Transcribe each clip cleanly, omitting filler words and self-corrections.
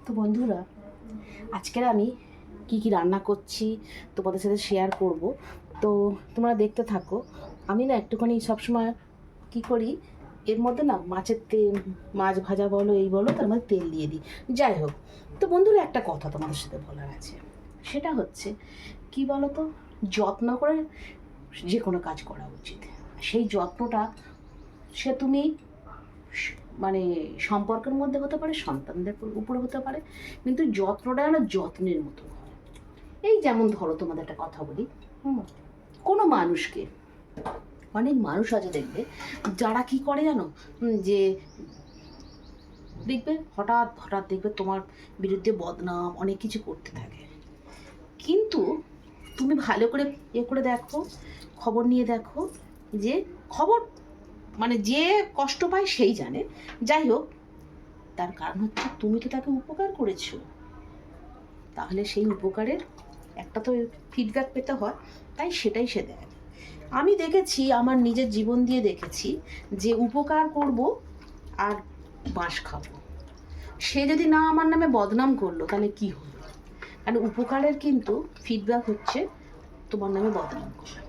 তো বন্ধুরা, আজকের আমি কি রান্না করছি তোমাদের সাথে শেয়ার করব। তো তোমরা দেখতে থাকো। আমি না একটুখানি সবসময় কি করি, এর মধ্যে না মাছের তেল, মাছ ভাজা বলো এই বলো, তার মধ্যে তেল দিয়ে দিই। যাই হোক, তো বন্ধুরা একটা কথা তোমাদের সাথে বলার আছে, সেটা হচ্ছে কি বলো তো, যত্ন করে যে কোনো কাজ করা উচিত। সেই যত্নটা সে তুমি মানে সম্পর্কের মধ্যে হতে পারে, সন্তানদের উপরে হতে পারে, কিন্তু যত্নটা যেন যত্নের মতো হয়। এই যেমন ধরো তোমাদের একটা কথা বলি, কোনো মানুষকে, অনেক মানুষ আছে দেখবে যারা কি করে জানো, যে দেখবে হঠাৎ হঠাৎ দেখবে তোমার বিরুদ্ধে বদনাম অনেক কিছু করতে থাকে, কিন্তু তুমি ভালো করে করে দেখো, খবর নিয়ে দেখো, যে খবর মানে যে কষ্ট পায় সেই জানে। যাই হোক, তার কারণ হচ্ছে তুমি তো তাকে উপকার করেছো, তাহলে সেই উপকারের একটা তো ফিডব্যাক পেতে হয়, তাই সেটাই সে দেয়। আমি দেখেছি, আমার নিজের জীবন দিয়ে দেখেছি, যে উপকার করব আর বাঁশ খাবো, সে যদি না আমার নামে বদনাম করলো তাহলে কি হলো? কারণ উপকারের কিন্তু ফিডব্যাক হচ্ছে তোমার নামে বদনাম করা।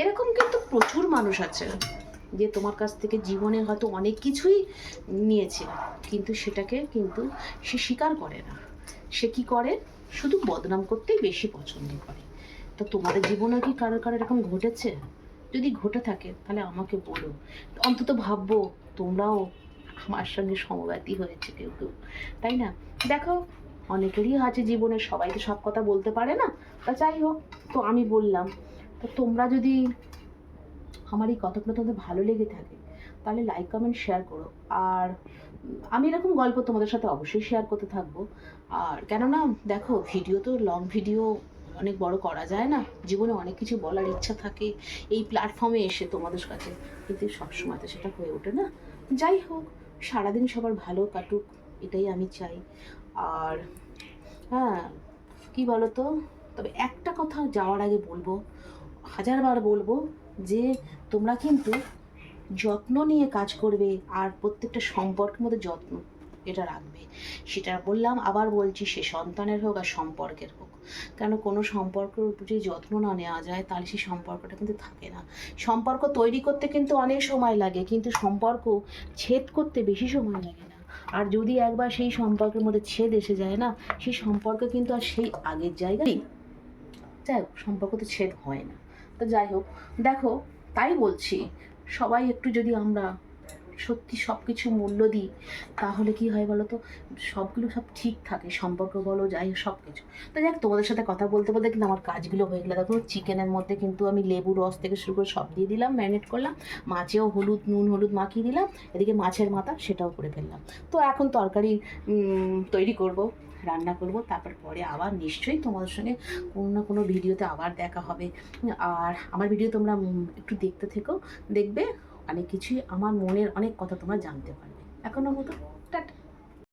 এরকম কিন্তু প্রচুর মানুষ আছে যে তোমার কাছ থেকে জীবনে হয়তো অনেক কিছুই নিয়েছে, কিন্তু সেটাকে কিন্তু সে স্বীকার করে না। সে কি করে, শুধু বদনাম করতেই বেশি পছন্দ করে। তো তোমাদের জীবনে কি কারো এরকম ঘটেছে? যদি ঘটে থাকে তাহলে আমাকে বলো, অন্তত ভাববো তোমরাও আমার সঙ্গে সমব্যথী হয়েছে কেউ কেউ, তাই না? দেখো, অনেকেরই আছে জীবনে, সবাই তো সব কথা বলতে পারে না। তা যাই হোক, তো আমি বললাম, তো তোমরা যদি আমার এই কথাগুলো তোমাদের ভালো লেগে থাকে তাহলে লাইক কমেন্ট শেয়ার করো। আর আমি এরকম গল্প তোমাদের সাথে অবশ্যই শেয়ার করতে থাকবো। আর কেননা দেখো, ভিডিও তো লং ভিডিও অনেক বড় করা যায় না, জীবনে অনেক কিছু বলার ইচ্ছা থাকে এই প্ল্যাটফর্মে এসে তোমাদের কাছে, কিন্তু সবসময় তো সেটা হয়ে ওঠে না। যাই হোক, সারাদিন সবার ভালো কাটুক, এটাই আমি চাই। আর হ্যাঁ, কি বলো তো, তবে একটা কথা যাওয়ার আগে বলবো, হাজারবার বলবো, যে তোমরা কিন্তু যত্ন নিয়ে কাজ করবে, আর প্রত্যেকটা সম্পর্কের মধ্যে যত্ন এটা রাখবে। সেটা বললাম, আবার বলছি, সে সন্তানের হোক আর সম্পর্কের হোক। কেন, কোনো সম্পর্কের উপর যদি যত্ন না নেওয়া যায় তাহলে সেই সম্পর্কটা কিন্তু থাকে না। সম্পর্ক তৈরি করতে কিন্তু অনেক সময় লাগে, কিন্তু সম্পর্ক ছেদ করতে বেশি সময় লাগে না। আর যদি একবার সেই সম্পর্কের মধ্যে ছেদ এসে যায় না, সেই সম্পর্ক কিন্তু আর সেই আগের জায়গায়, যাই হোক, সম্পর্ক তো ছেদ হয় না। তো যাই হোক, দেখো, তাই বলছি, সবাই একটু যদি আমরা সত্যি সব কিছু মূল্য দিই তাহলে কি হয় বলো তো, সবগুলো সব ঠিক থাকে, সম্পর্ক বলো যাই হোক সব কিছু। তো যাক, তোমাদের সাথে কথা বলতে বলতে কিন্তু আমার কাজগুলো হয়ে গেলো। দেখো, চিকেনের মধ্যে কিন্তু আমি লেবু রস থেকে শুরু করে সব দিয়ে দিলাম, ম্যারিনেট করলাম, মাছেও নুন হলুদ মাখিয়ে দিলাম, এদিকে মাছের মাথা সেটাও করে ফেললাম। তো এখন তরকারি তৈরি করব, রান্না করব, তারপর পরে আবার নিশ্চয়ই তোমাদের সঙ্গে কোনো না কোনো ভিডিওতে আবার দেখা হবে। আর আমার ভিডিও তোমরা একটু দেখতে থেকো, দেখবে অনেক কিছুই, আমার মনের অনেক কথা তোমরা জানতে পারবে। এখনো মতো